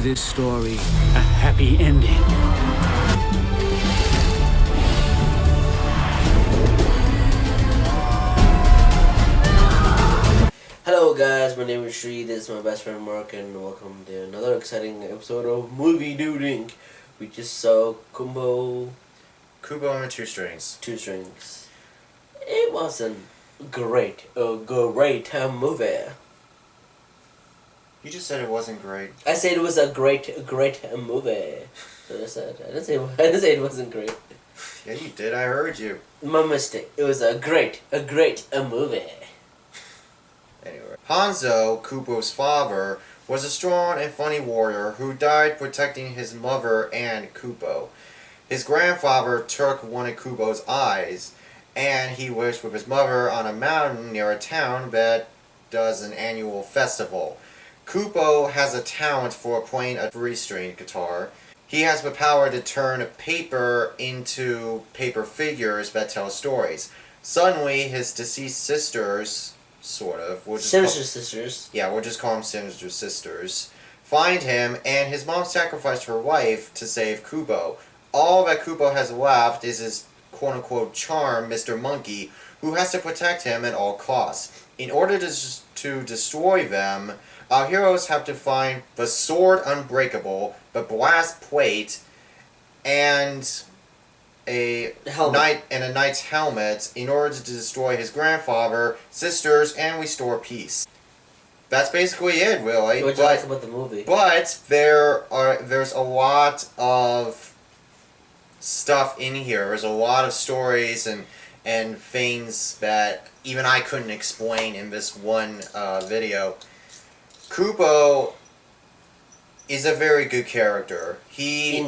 give this story a happy ending. Hello guys, my name is Sri, this is my best friend Mark, and welcome to another exciting episode of Moviedudeinc. We just saw Kubo and the Two Strings. It was a great movie. You just said it wasn't great. I said it was a great movie. That's what I said. I didn't say it wasn't great. Yeah, you did. I heard you. My mistake. It was a great movie. Anyway, Hanzo, Kubo's father, was a strong and funny warrior who died protecting his mother and Kubo. His grandfather took one of Kubo's eyes, and he lives with his mother on a mountain near a town that does an annual festival. Kubo has a talent for playing a three-string guitar. He has the power to turn paper into paper figures that tell stories. Suddenly, his deceased sisters, Sinister Sisters. Yeah, we'll just call them Sinister Sisters, find him, and his mom sacrificed her life to save Kubo. All that Kubo has left is his quote-unquote charm, Mr. Monkey, who has to protect him at all costs. In order to destroy them, our heroes have to find the Sword Unbreakable, the Blast Plate, and a knight's helmet in order to destroy his grandfather, sisters, and restore peace. That's basically it, really. What you like about the movie? But there's a lot of stuff in here. There's a lot of stories and things that even I couldn't explain in this one video. Kubo is a very good character. He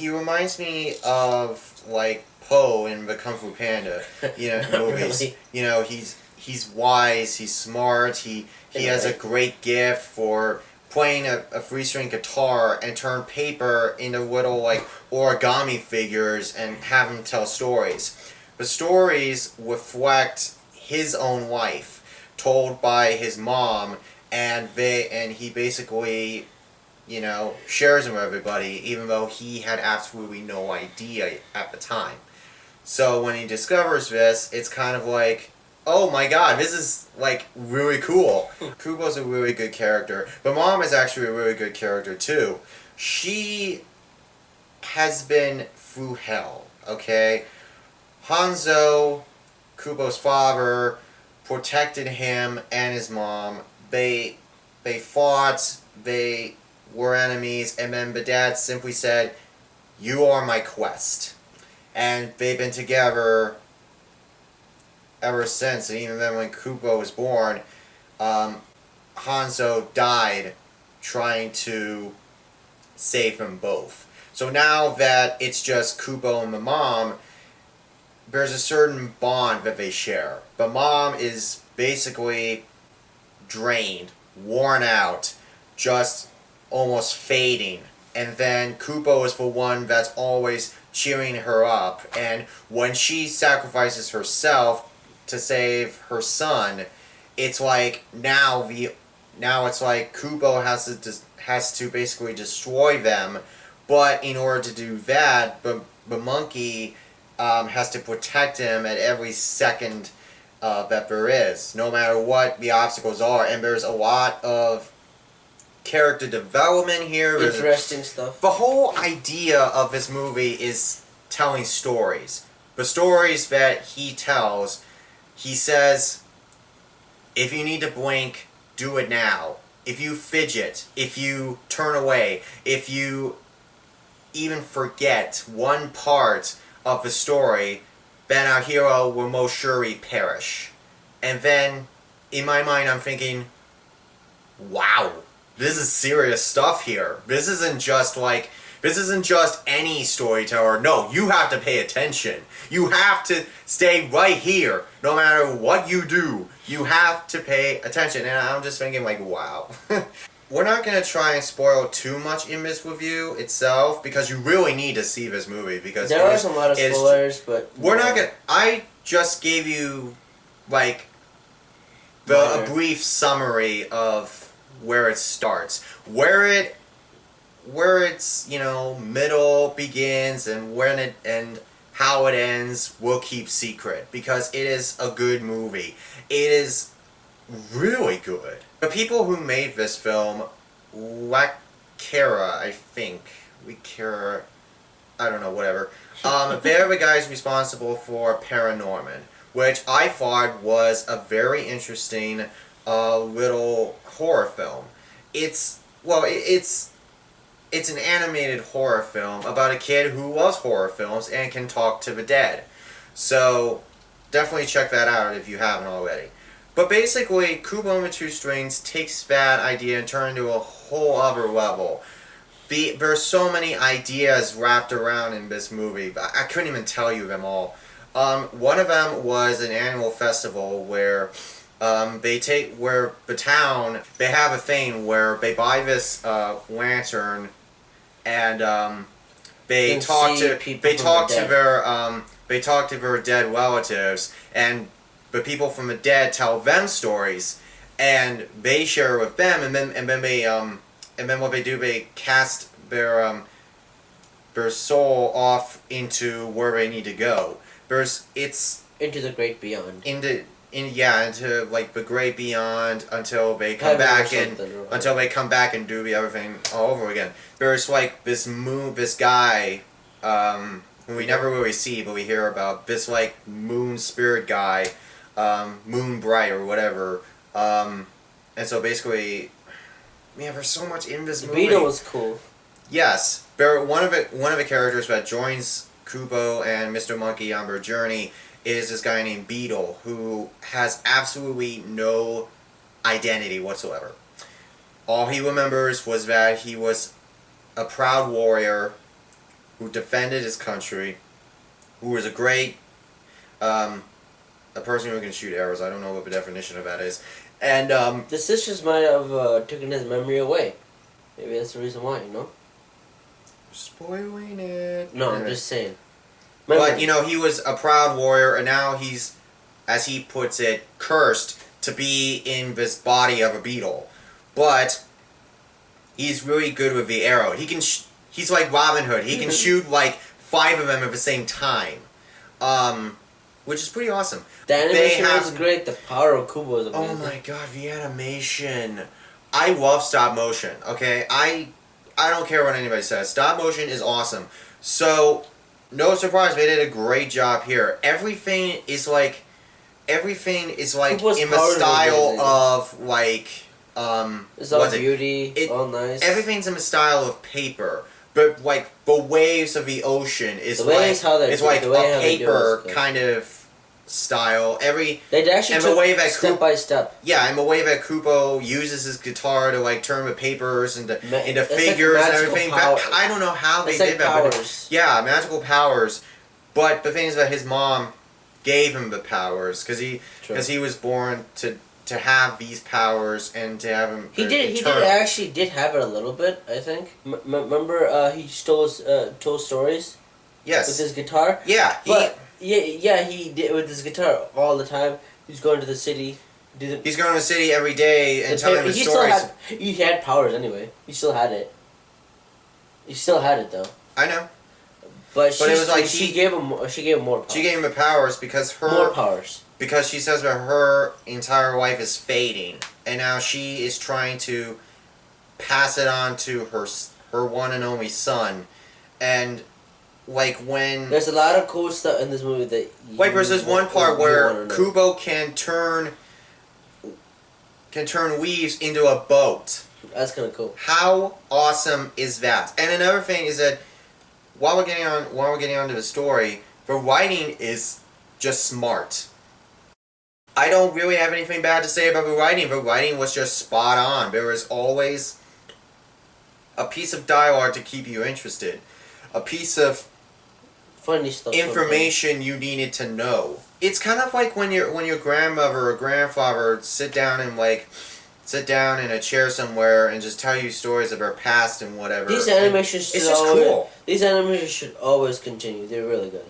reminds me of like Po in the Kung Fu Panda, movies. Really? You know, he's wise, he's smart, he has a great gift for playing a three-string guitar and turn paper into little like origami figures and have him tell stories. The stories reflect his own life, told by his mom, and he basically, shares them with everybody, even though he had absolutely no idea at the time. So when he discovers this, it's kind of like, oh my god, this is like really cool. Kubo's a really good character, but Mom is actually a really good character too. She has been through hell, okay? Hanzo, Kubo's father, protected him and his mom. They fought, they were enemies, and then the dad simply said, "You are my quest." And they've been together ever since, and even then when Kubo was born, Hanzo died trying to save them both. So now that it's just Kubo and the mom, there's a certain bond that they share. The mom is basically drained, worn out, just almost fading. And then Kubo is the one that's always cheering her up. And when she sacrifices herself to save her son, it's like now it's like Kubo has to basically destroy them. But in order to do that, the monkey has to protect him at every second that there is, no matter what the obstacles are. And there's a lot of character development here. Interesting stuff. The whole idea of this movie is telling stories. The stories that he tells, he says, if you need to blink, do it now. If you fidget, if you turn away, if you even forget one part of the story, then our hero will most surely perish. And then, in my mind, I'm thinking, wow, this is serious stuff here. This isn't just any storyteller. No, you have to pay attention. You have to stay right here. No matter what you do, you have to pay attention. And I'm just thinking like, wow. We're not going to try and spoil too much in this review itself, because you really need to see this movie. Because there are a lot of spoilers, but we're not going to... I just gave you, like, a brief summary of where it starts. Where its, you know, middle begins and when it and how it ends, we'll keep secret because it is a good movie. It is really good. The people who made this film, Laika, I think, Laika, I don't know, whatever. They're the guys responsible for Paranorman, which I thought was a very interesting little horror film. It's an animated horror film about a kid who loves horror films and can talk to the dead. So definitely check that out if you haven't already. But basically, Kubo and the Two Strings takes that idea and turns it into a whole other level. There's so many ideas wrapped around in this movie, but I couldn't even tell you them all. One of them was an annual festival where where the town, they have a thing where they buy this lantern and they talk to their dead relatives, and the people from the dead tell them stories, and they share with them, and then what they do, they cast their soul off into where they need to go. Into the great beyond. Into like the great beyond until they come back and do the other thing all over again. There's like this guy who we never really see, but we hear about, this like moon spirit guy, Moon Bright or whatever, and so basically, man, there's so much in this movie. Beetle was cool. Yes, one of the characters that joins Kubo and Mr. Monkey on their journey is this guy named Beetle, who has absolutely no identity whatsoever. All he remembers was that he was a proud warrior who defended his country, who was a great, a person who can shoot arrows. I don't know what the definition of that is. And the sisters might have taken his memory away. Maybe that's the reason why, you know? Spoiling it. No, I'm just saying. But, you know, he was a proud warrior, and now he's, as he puts it, cursed to be in this body of a beetle. But he's really good with the arrow. He can he's like Robin Hood. He can shoot like 5 of them at the same time. Which is pretty awesome. The animation was great. The power of Kubo was amazing. Oh my god, the animation. I love stop motion, okay? I don't care what anybody says. Stop motion is awesome. So, no surprise, they did a great job here. Everything is like Kubo's in the style of like it's all beauty, all nice. Everything's in the style of paper, but like the waves of the ocean is like a paper kind of style. They actually took step by step. Yeah, and the way that Kubo uses his guitar to like turn the papers into figures and everything. I don't know how they did that. But yeah, magical powers. But the thing is that his mom gave him the powers because he was born to have these powers and to have him. He did have it a little bit, I think. Remember, he told stories. Yes. With his guitar. Yeah. He did with his guitar all the time. He's going to the city. He's going to the city every day and telling the stories. He had powers anyway. He still had it. He still had it though. I know. But it was like she gave him more powers. She gave him the powers because more powers. Because she says that her entire life is fading, and now she is trying to pass it on to her one and only son, and like when there's a lot of cool stuff in this movie that there's this one part where Kubo can turn leaves into a boat. That's kind of cool. How awesome is that? And another thing is that while we're getting on to the story, the writing is just smart. I don't really have anything bad to say about the writing. The writing was just spot on. There was always a piece of dialogue to keep you interested, a piece of funny stuff, information you needed to know. It's kind of like when your grandmother or grandfather sit down in a chair somewhere and just tell you stories of their past and whatever. These animations cool. These animations should always continue. They're really good.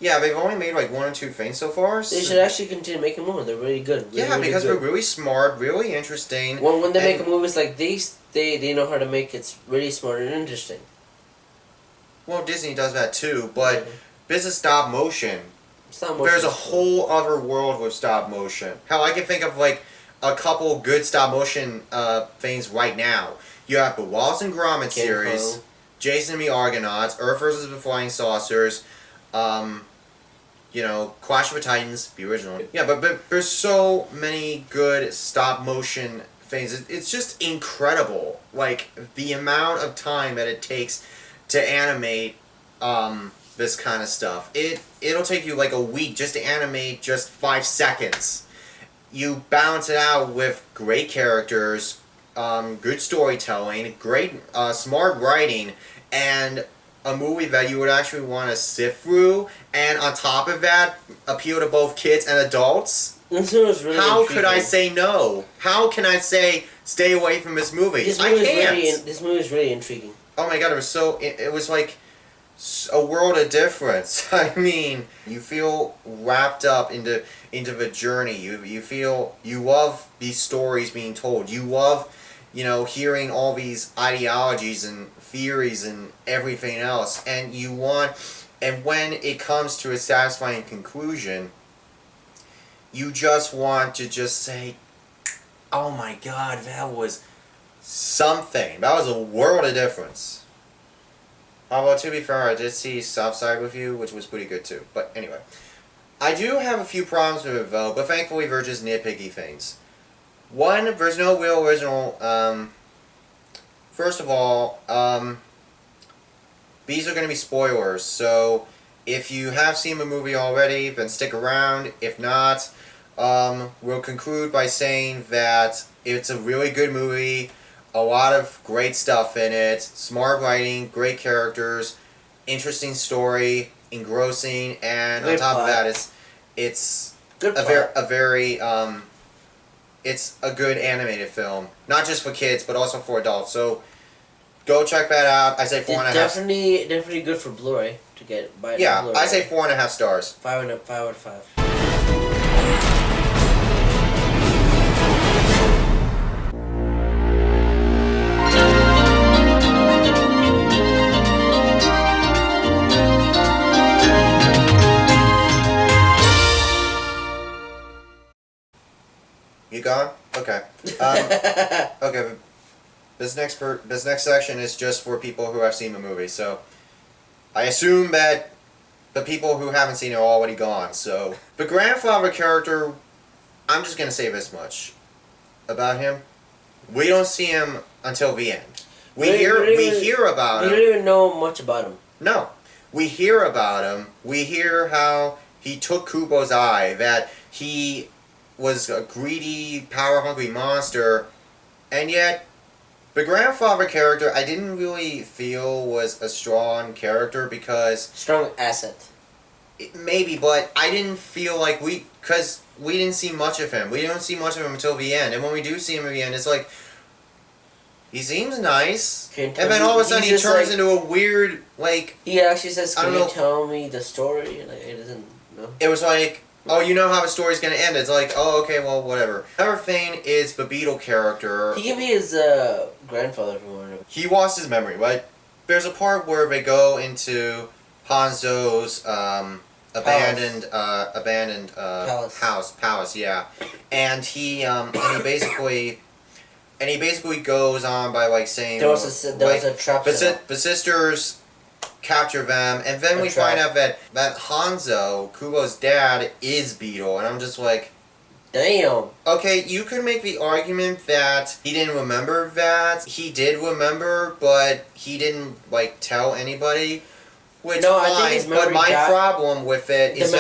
Yeah, they've only made like 1 or 2 things so far. They should actually continue making more. They're really good. Yeah, because they're really smart, really interesting. When they make movies like these, they know how to make it really smart and interesting. Well, Disney does that too, but this is stop motion. There's a whole other world with stop motion. Hell, I can think of like a couple good stop motion things right now. You have the Wallace and Gromit series, Jason and the Argonauts, Earth vs. the Flying Saucers, Clash of the Titans, the original. Yeah, but there's so many good stop motion things. It's just incredible. Like, the amount of time that it takes to animate this kind of stuff. It'll take you like a week just to animate just 5 seconds. You balance it out with great characters, good storytelling, great smart writing, and a movie that you would actually want to sift through, and on top of that, appeal to both kids and adults. How could I say no? How can I say stay away from this movie? I can't. This movie is really intriguing. Oh my god, it was like a world of difference. I mean, you feel wrapped up into the journey. You love these stories being told. You love, hearing all these ideologies and theories and everything else. And when it comes to a satisfying conclusion, you just want to just say, oh my god, that was something. That was a world of difference. Although, to be fair, I did see Southside with You, which was pretty good too. But anyway, I do have a few problems with it though, but thankfully they're just nitpicky things. One, there's no real original. First of all, these are going to be spoilers, so if you have seen the movie already, then stick around. If not, we'll conclude by saying that it's a really good movie. A lot of great stuff in it, smart writing, great characters, interesting story, engrossing, and on top of that, it's it's a good animated film, not just for kids but also for adults. So go check that out. I say 4.5. Definitely good for Blu-ray to get. Yeah, I say 4.5 stars. 5 out of 5. You gone? Okay. Okay. This next section is just for people who have seen the movie. So, I assume that the people who haven't seen it are already gone. So, the grandfather character, I'm just gonna say this much about him: we don't see him until the end. We hear about him. We don't even know much about him. No, we hear about him. We hear how he took Kubo's eye. That he was a greedy, power-hungry monster, and yet the grandfather character I didn't really feel was a strong character because... Strong asset. Maybe, but I didn't feel like because we didn't see much of him. We don't see much of him until the end, and when we do see him at the end, it's like, he seems nice, and then all of a sudden he turns into a weird, like... He actually says, can you tell me the story? Like, it doesn't know. It was like... Oh, you know how the story's gonna end. It's like, oh, okay, well, whatever. Another thing is the Beetle character. He gave me his grandfather from one of them. He lost his memory, right? There's a part where they go into Hanzo's abandoned palace, yeah. And he basically goes on by like saying there was a trap. The sisters capture them, and then we find out that Hanzo, Kubo's dad, is Beetle, and I'm just like, damn. Okay, you could make the argument that he didn't remember that. He did remember, but he didn't like tell anybody. Which fine, but my problem with it is the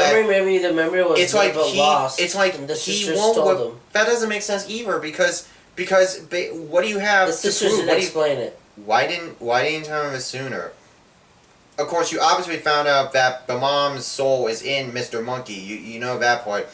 memory was it's like lost. It's like the he won't. That doesn't make sense either because what do you have? The sisters didn't explain it. Why didn't you tell him this sooner? Of course, you obviously found out that the mom's soul is in Mr. Monkey. You know that part.